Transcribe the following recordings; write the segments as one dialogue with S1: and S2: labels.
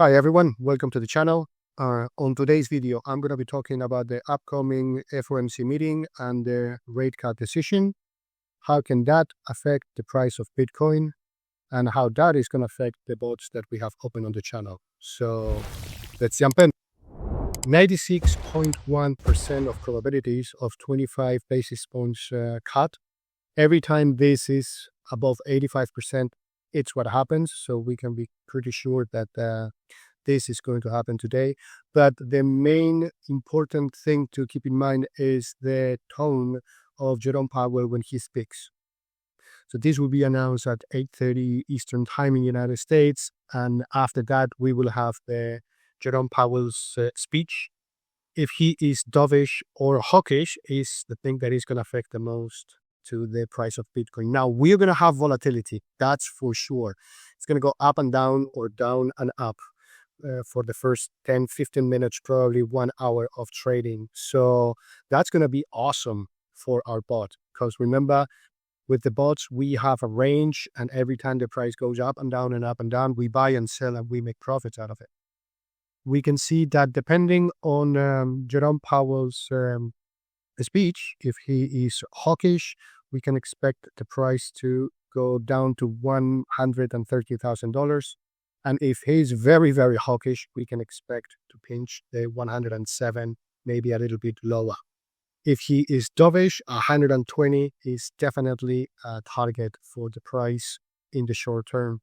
S1: Hi everyone, welcome to the channel. On today's video, I'm going to be talking about the upcoming FOMC meeting and the rate cut decision. How can that affect the price of Bitcoin and how that is going to affect the bots that we have open on the channel. So let's jump in. 96.1% of probabilities of 25 basis points cut. Every time this is above 85%, it's what happens. So we can be pretty sure that this is going to happen today. But the main important thing to keep in mind is the tone of Jerome Powell when he speaks. So this will be announced at 8:30 Eastern Time in the United States. And after that, we will have the Jerome Powell's speech. If he is dovish or hawkish is the thing that is going to affect the most to the price of Bitcoin. Now, we're going to have volatility. That's for sure. It's going to go up and down or down and up for the first 10, 15 minutes, probably 1 hour of trading. So that's going to be awesome for our bot. Because remember, with the bots, we have a range. And every time the price goes up and down and up and down, we buy and sell and we make profits out of it. We can see that depending on Jerome Powell's speech, if he is hawkish, we can expect the price to go down to $130,000. And if he's very, very hawkish, we can expect to pinch the 107, maybe a little bit lower. If he is dovish, 120 is definitely a target for the price in the short term.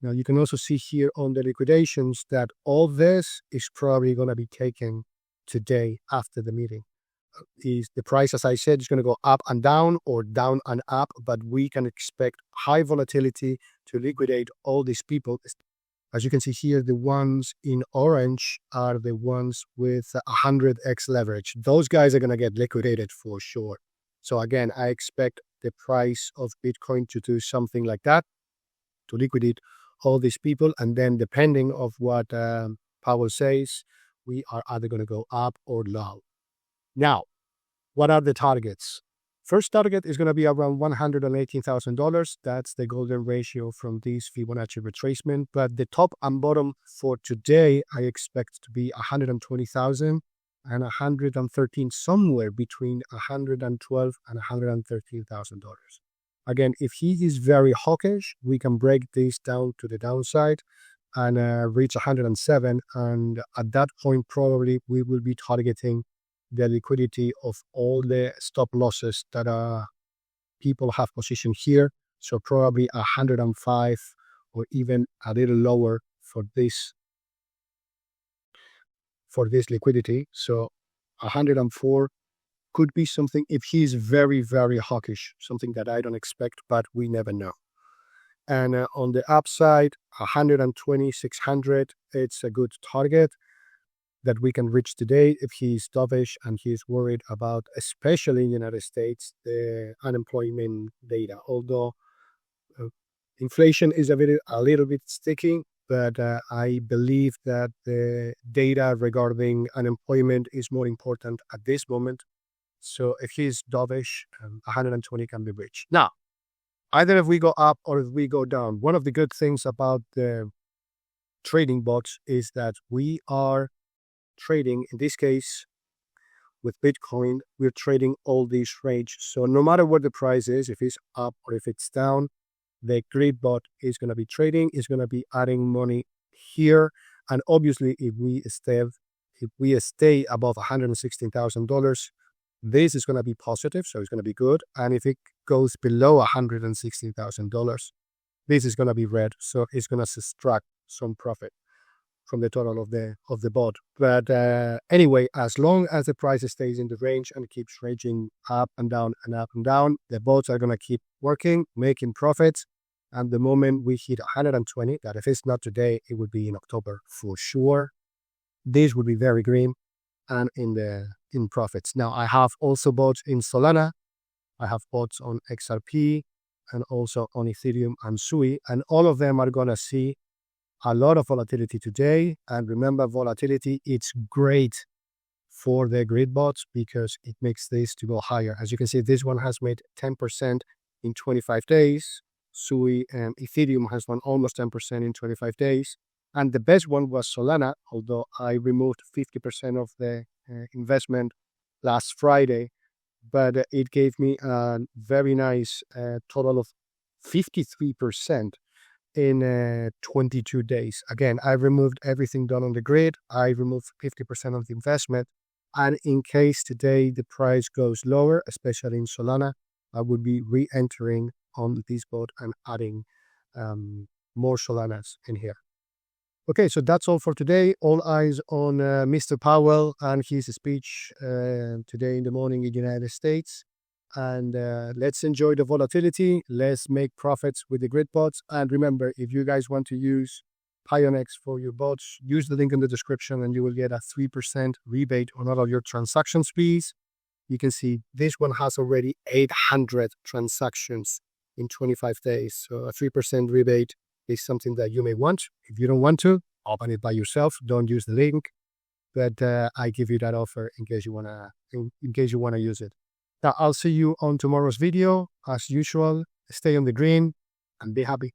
S1: Now, you can also see here on the liquidations that all this is probably going to be taken today after the meeting. Is the price, as I said, is going to go up and down or down and up, but we can expect high volatility to liquidate all these people. As you can see here, the ones in orange are the ones with 100x leverage. Those guys are going to get liquidated for sure. So again, I expect the price of Bitcoin to do something like that, to liquidate all these people. And then depending of what Powell says, we are either going to go up or low. Now, what are the targets? First target is going to be around $118,000. That's the golden ratio from this Fibonacci retracement. But the top and bottom for today, I expect to be 120,000 and 113, somewhere between 112 and $113,000. Again, if he is very hawkish, we can break this down to the downside and reach 107. And at that point, probably we will be targeting the liquidity of all the stop losses that people have positioned here. So probably 105 or even a little lower for this liquidity. So 104 could be something if he's very, very hawkish, something that I don't expect, but we never know. And on the upside, 120, 600, it's a good target that we can reach today if he's dovish and he's worried about, especially in the United States, the unemployment data. Although inflation is a little bit sticky, but I believe that the data regarding unemployment is more important at this moment. So if he's dovish, 120 can be reached. Now, either if we go up or if we go down, one of the good things about the trading bots is that we are trading, in this case, with Bitcoin, we're trading all these range. So no matter what the price is, if it's up or if it's down, the grid bot is going to be trading, is going to be adding money here. And obviously, if we stay above $116,000, this is going to be positive, so it's going to be good. And if it goes below $116,000, this is going to be red, so it's going to subtract some profit from the total of the bot. But anyway, as long as the price stays in the range and keeps ranging up and down and up and down, the bots are going to keep working, making profits. And the moment we hit 120, that if it's not today, it would be in October for sure. This would be very green and in profits. Now, I have also bots in Solana. I have bots on XRP and also on Ethereum and SUI. And all of them are going to see a lot of volatility today. And remember, volatility, it's great for the grid bots because it makes this to go higher. As you can see, this one has made 10% in 25 days. SUI and Ethereum has won almost 10% in 25 days. And the best one was Solana, although I removed 50% of the investment last Friday, but it gave me a very nice total of 53% in 22 days. Again, I removed everything done on the grid. I removed 50% of the investment. And in case today the price goes lower, especially in Solana, I would be re-entering on this boat and adding more Solanas in here. Okay, so that's all for today. All eyes on Mr. Powell and his speech today in the morning in the United States. And let's enjoy the volatility. Let's make profits with the grid bots. And remember, if you guys want to use Pionex for your bots, use the link in the description and you will get a 3% rebate on all of your transactions fees. You can see this one has already 800 transactions in 25 days. So a 3% rebate is something that you may want. If you don't want to, open it by yourself. Don't use the link. But I give you that offer in case you wanna use it. Now I'll see you on tomorrow's video. As usual, stay on the green and be happy.